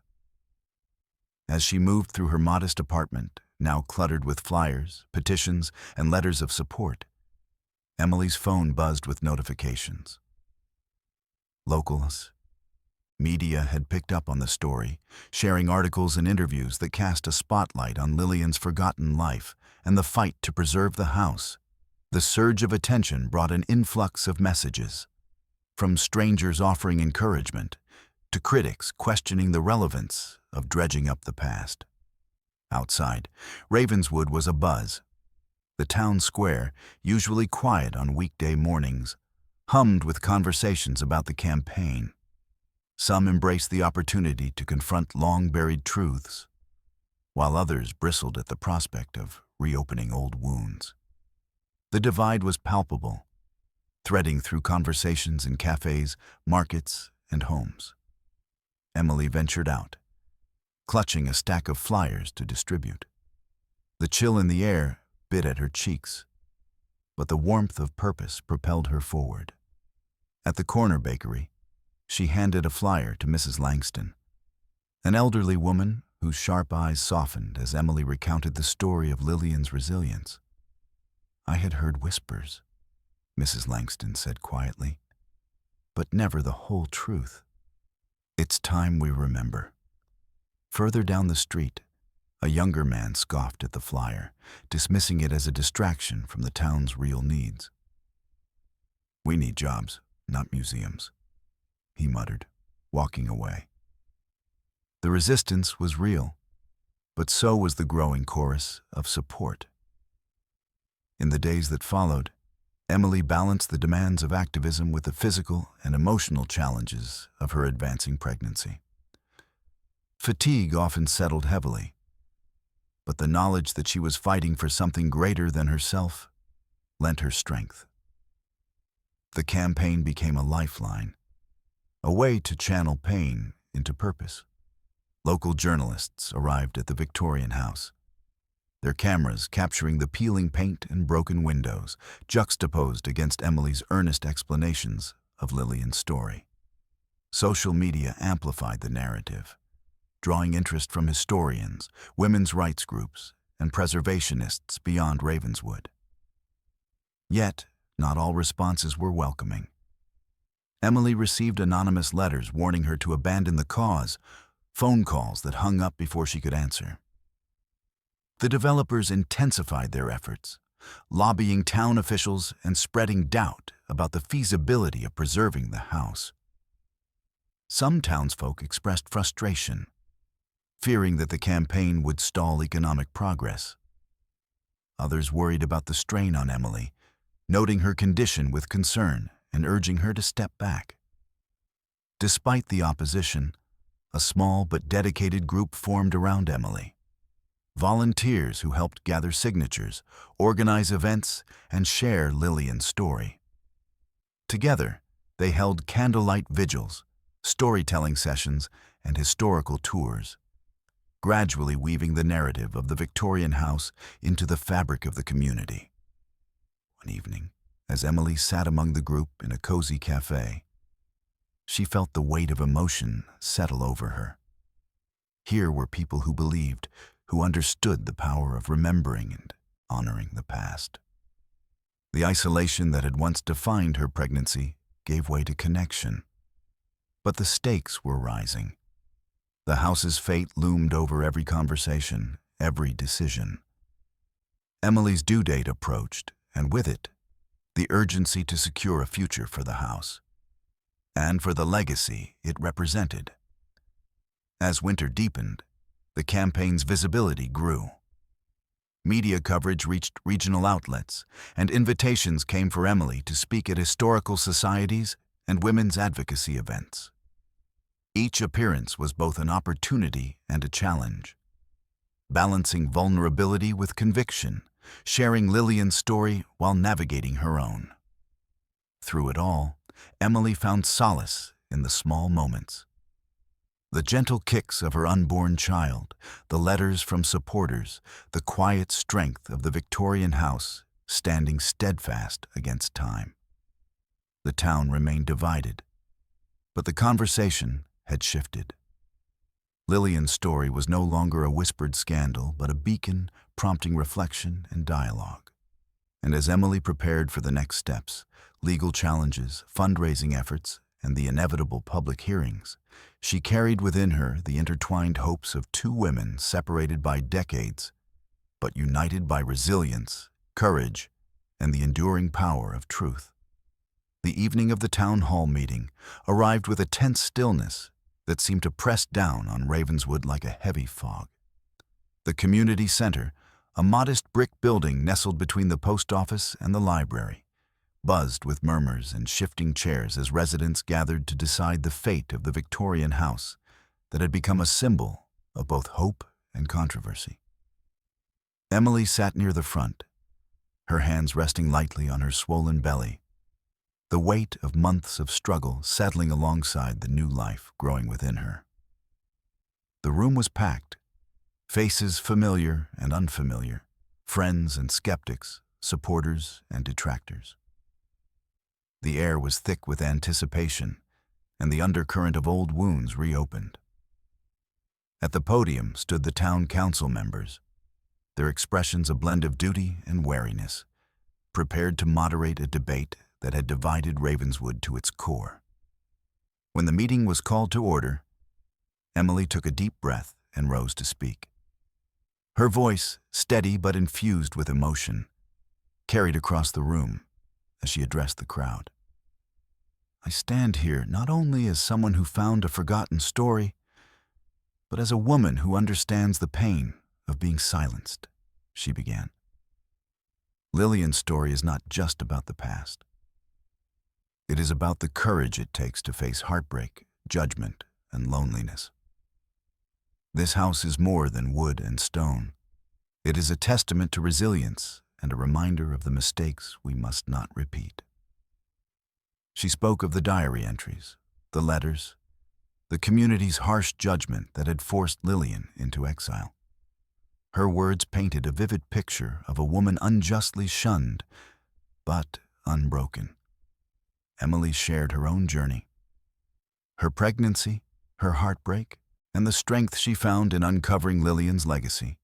As she moved through her modest apartment, now cluttered with flyers, petitions, and letters of support, Emily's phone buzzed with notifications. Locals, media had picked up on the story, sharing articles and interviews that cast a spotlight on Lillian's forgotten life and the fight to preserve the house. The surge of attention brought an influx of messages, from strangers offering encouragement to critics questioning the relevance of dredging up the past. Outside, Ravenswood was abuzz. The town square, usually quiet on weekday mornings, hummed with conversations about the campaign. Some embraced the opportunity to confront long-buried truths, while others bristled at the prospect of reopening old wounds. The divide was palpable, threading through conversations in cafes, markets, and homes. Emily ventured out, clutching a stack of flyers to distribute. The chill in the air bit at her cheeks, but the warmth of purpose propelled her forward. At the corner bakery, she handed a flyer to Mrs. Langston, an elderly woman whose sharp eyes softened as Emily recounted the story of Lillian's resilience. "I had heard whispers," Mrs. Langston said quietly, "but never the whole truth. It's time we remember." Further down the street, a younger man scoffed at the flyer, dismissing it as a distraction from the town's real needs. "We need jobs, not museums," he muttered, walking away. The resistance was real, but so was the growing chorus of support. In the days that followed, Emily balanced the demands of activism with the physical and emotional challenges of her advancing pregnancy. Fatigue often settled heavily, but the knowledge that she was fighting for something greater than herself lent her strength. The campaign became a lifeline, a way to channel pain into purpose. Local journalists arrived at the Victorian house, their cameras capturing the peeling paint and broken windows, juxtaposed against Emily's earnest explanations of Lillian's story. Social media amplified the narrative, drawing interest from historians, women's rights groups, and preservationists beyond Ravenswood. Yet, not all responses were welcoming. Emily received anonymous letters warning her to abandon the cause, phone calls that hung up before she could answer. The developers intensified their efforts, lobbying town officials and spreading doubt about the feasibility of preserving the house. Some townsfolk expressed frustration, fearing that the campaign would stall economic progress. Others worried about the strain on Emily, noting her condition with concern and urging her to step back. Despite the opposition, a small but dedicated group formed around Emily. Volunteers who helped gather signatures, organize events, and share Lillian's story. Together, they held candlelight vigils, storytelling sessions, and historical tours, gradually weaving the narrative of the Victorian house into the fabric of the community. One evening, as Emily sat among the group in a cozy cafe, she felt the weight of emotion settle over her. Here were people who believed, who understood the power of remembering and honoring the past. The isolation that had once defined her pregnancy gave way to connection. But the stakes were rising. The house's fate loomed over every conversation, every decision. Emily's due date approached, and with it, the urgency to secure a future for the house, and for the legacy it represented. As winter deepened, the campaign's visibility grew. Media coverage reached regional outlets, and invitations came for Emily to speak at historical societies and women's advocacy events. Each appearance was both an opportunity and a challenge, balancing vulnerability with conviction, sharing Lillian's story while navigating her own. Through it all, Emily found solace in the small moments. The gentle kicks of her unborn child, the letters from supporters, the quiet strength of the Victorian house standing steadfast against time. The town remained divided, but the conversation had shifted. Lillian's story was no longer a whispered scandal, but a beacon prompting reflection and dialogue. And as Emily prepared for the next steps, legal challenges, fundraising efforts, and the inevitable public hearings, she carried within her the intertwined hopes of two women separated by decades, but united by resilience, courage, and the enduring power of truth. The evening of the town hall meeting arrived with a tense stillness that seemed to press down on Ravenswood like a heavy fog. The community center, a modest brick building nestled between the post office and the library, buzzed with murmurs and shifting chairs as residents gathered to decide the fate of the Victorian house that had become a symbol of both hope and controversy. Emily sat near the front, her hands resting lightly on her swollen belly, the weight of months of struggle settling alongside the new life growing within her. The room was packed, faces familiar and unfamiliar, friends and skeptics, supporters and detractors. The air was thick with anticipation, and the undercurrent of old wounds reopened. At the podium stood the town council members, their expressions a blend of duty and wariness, prepared to moderate a debate that had divided Ravenswood to its core. When the meeting was called to order, Emily took a deep breath and rose to speak. Her voice, steady but infused with emotion, carried across the room as she addressed the crowd. I stand here not only as someone who found a forgotten story, but as a woman who understands the pain of being silenced, she began. Lillian's story is not just about the past. It is about the courage it takes to face heartbreak, judgment, and loneliness. This house is more than wood and stone. It is a testament to resilience and a reminder of the mistakes we must not repeat. She spoke of the diary entries, the letters, the community's harsh judgment that had forced Lillian into exile. Her words painted a vivid picture of a woman unjustly shunned, but unbroken. Emily shared her own journey, her pregnancy, her heartbreak, and the strength she found in uncovering Lillian's legacy.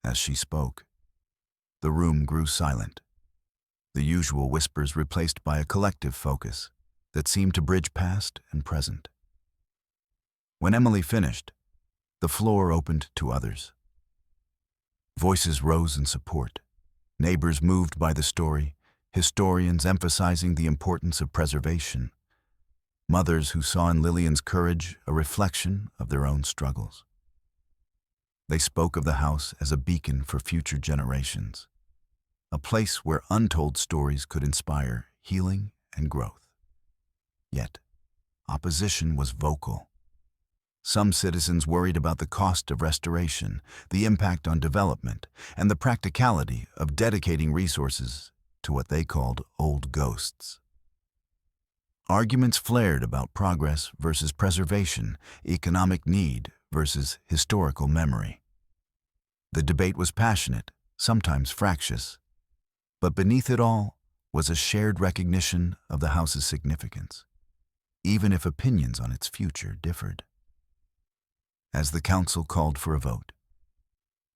As she spoke, the room grew silent, the usual whispers replaced by a collective focus, that seemed to bridge past and present. When Emily finished, the floor opened to others. Voices rose in support, neighbors moved by the story, historians emphasizing the importance of preservation, mothers who saw in Lillian's courage a reflection of their own struggles. They spoke of the house as a beacon for future generations, a place where untold stories could inspire healing and growth. Yet, opposition was vocal. Some citizens worried about the cost of restoration, the impact on development, and the practicality of dedicating resources to what they called old ghosts. Arguments flared about progress versus preservation, economic need versus historical memory. The debate was passionate, sometimes fractious, but beneath it all was a shared recognition of the house's significance, even if opinions on its future differed. As the council called for a vote,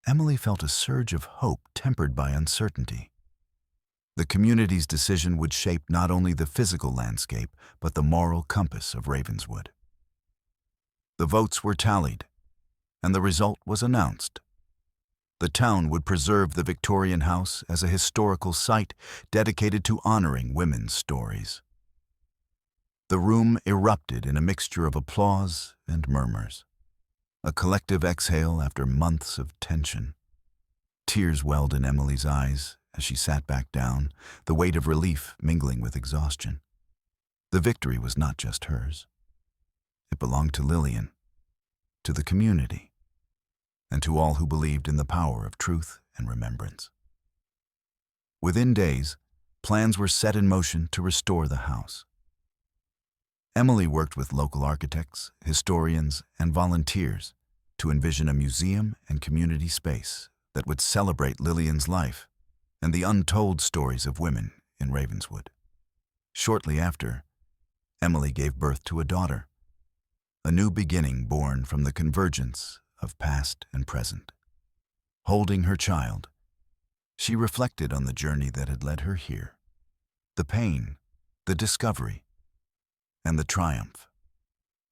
Emily felt a surge of hope tempered by uncertainty. The community's decision would shape not only the physical landscape, but the moral compass of Ravenswood. The votes were tallied, and the result was announced. The town would preserve the Victorian house as a historical site dedicated to honoring women's stories. The room erupted in a mixture of applause and murmurs, a collective exhale after months of tension. Tears welled in Emily's eyes as she sat back down, the weight of relief mingling with exhaustion. The victory was not just hers. It belonged to Lillian, to the community, and to all who believed in the power of truth and remembrance. Within days, plans were set in motion to restore the house. Emily worked with local architects, historians, and volunteers to envision a museum and community space that would celebrate Lillian's life and the untold stories of women in Ravenswood. Shortly after, Emily gave birth to a daughter, a new beginning born from the convergence of past and present. Holding her child, she reflected on the journey that had led her here, the pain, the discovery, and the triumph.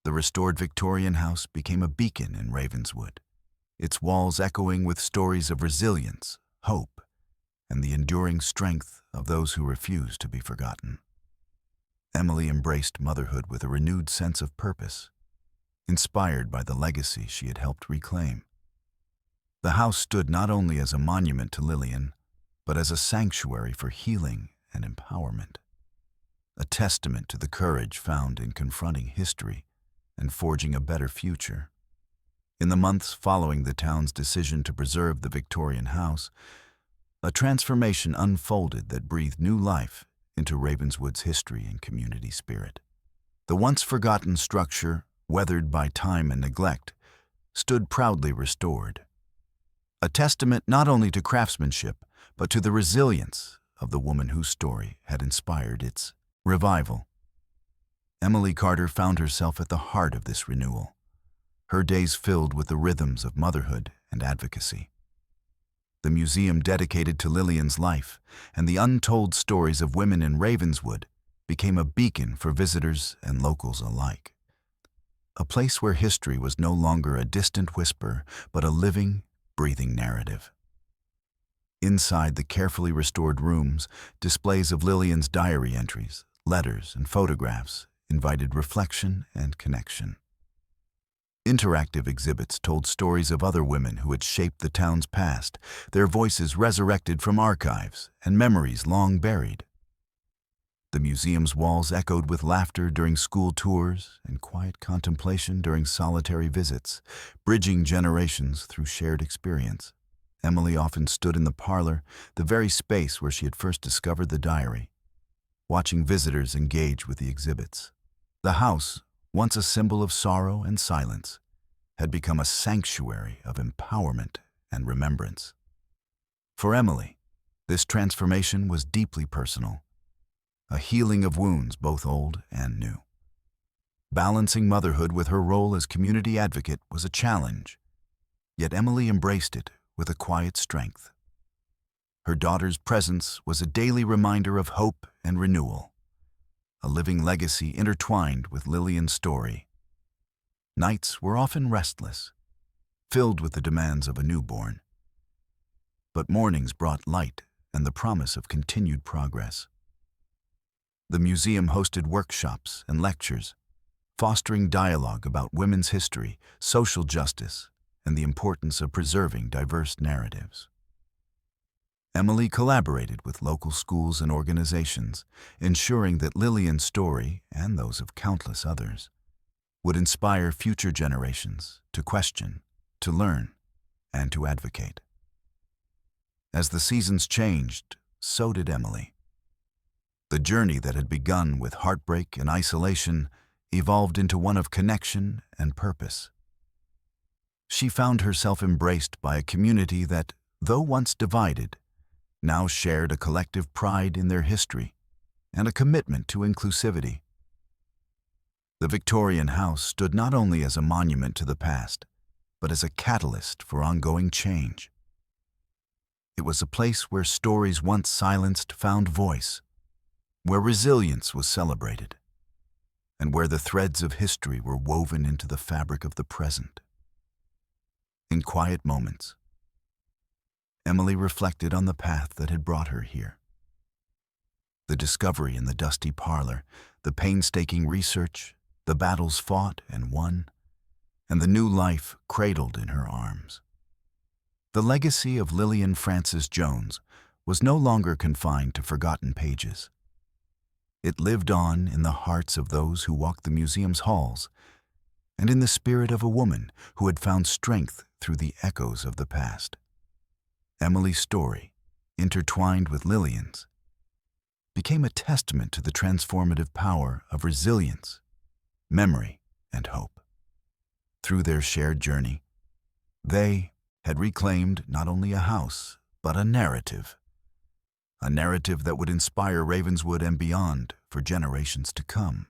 The restored Victorian house became a beacon in Ravenswood, its walls echoing with stories of resilience, hope, and the enduring strength of those who refuse to be forgotten. Emily embraced motherhood with a renewed sense of purpose, inspired by the legacy she had helped reclaim. The house stood not only as a monument to Lillian, but as a sanctuary for healing and empowerment, a testament to the courage found in confronting history and forging a better future. In the months following the town's decision to preserve the Victorian house, a transformation unfolded that breathed new life into Ravenswood's history and community spirit. The once forgotten structure, weathered by time and neglect, stood proudly restored, a testament not only to craftsmanship, but to the resilience of the woman whose story had inspired its revival. Emily Carter found herself at the heart of this renewal, her days filled with the rhythms of motherhood and advocacy. The museum dedicated to Lillian's life and the untold stories of women in Ravenswood became a beacon for visitors and locals alike, a place where history was no longer a distant whisper, but a living, breathing narrative. Inside the carefully restored rooms, displays of Lillian's diary entries, letters, and photographs invited reflection and connection. Interactive exhibits told stories of other women who had shaped the town's past, their voices resurrected from archives and memories long buried. The museum's walls echoed with laughter during school tours and quiet contemplation during solitary visits, bridging generations through shared experience. Emily often stood in the parlor, the very space where she had first discovered the diary, watching visitors engage with the exhibits. The house, once a symbol of sorrow and silence, had become a sanctuary of empowerment and remembrance. For Emily, this transformation was deeply personal, a healing of wounds both old and new. Balancing motherhood with her role as community advocate was a challenge, yet Emily embraced it with a quiet strength. Her daughter's presence was a daily reminder of hope and renewal, a living legacy intertwined with Lillian's story. Nights were often restless, filled with the demands of a newborn. But mornings brought light and the promise of continued progress. The museum hosted workshops and lectures, fostering dialogue about women's history, social justice, and the importance of preserving diverse narratives. Emily collaborated with local schools and organizations, ensuring that Lillian's story, and those of countless others, would inspire future generations to question, to learn, and to advocate. As the seasons changed, so did Emily. The journey that had begun with heartbreak and isolation evolved into one of connection and purpose. She found herself embraced by a community that, though once divided, now shared a collective pride in their history and a commitment to inclusivity. The Victorian house stood not only as a monument to the past, but as a catalyst for ongoing change. It was a place where stories once silenced found voice, where resilience was celebrated, and where the threads of history were woven into the fabric of the present. In quiet moments, Emily reflected on the path that had brought her here. The discovery in the dusty parlor, the painstaking research, the battles fought and won, and the new life cradled in her arms. The legacy of Lillian Frances Jones was no longer confined to forgotten pages. It lived on in the hearts of those who walked the museum's halls, and in the spirit of a woman who had found strength through the echoes of the past. Emily's story, intertwined with Lillian's, became a testament to the transformative power of resilience, memory, and hope. Through their shared journey, they had reclaimed not only a house, but a narrative that would inspire Ravenswood and beyond for generations to come.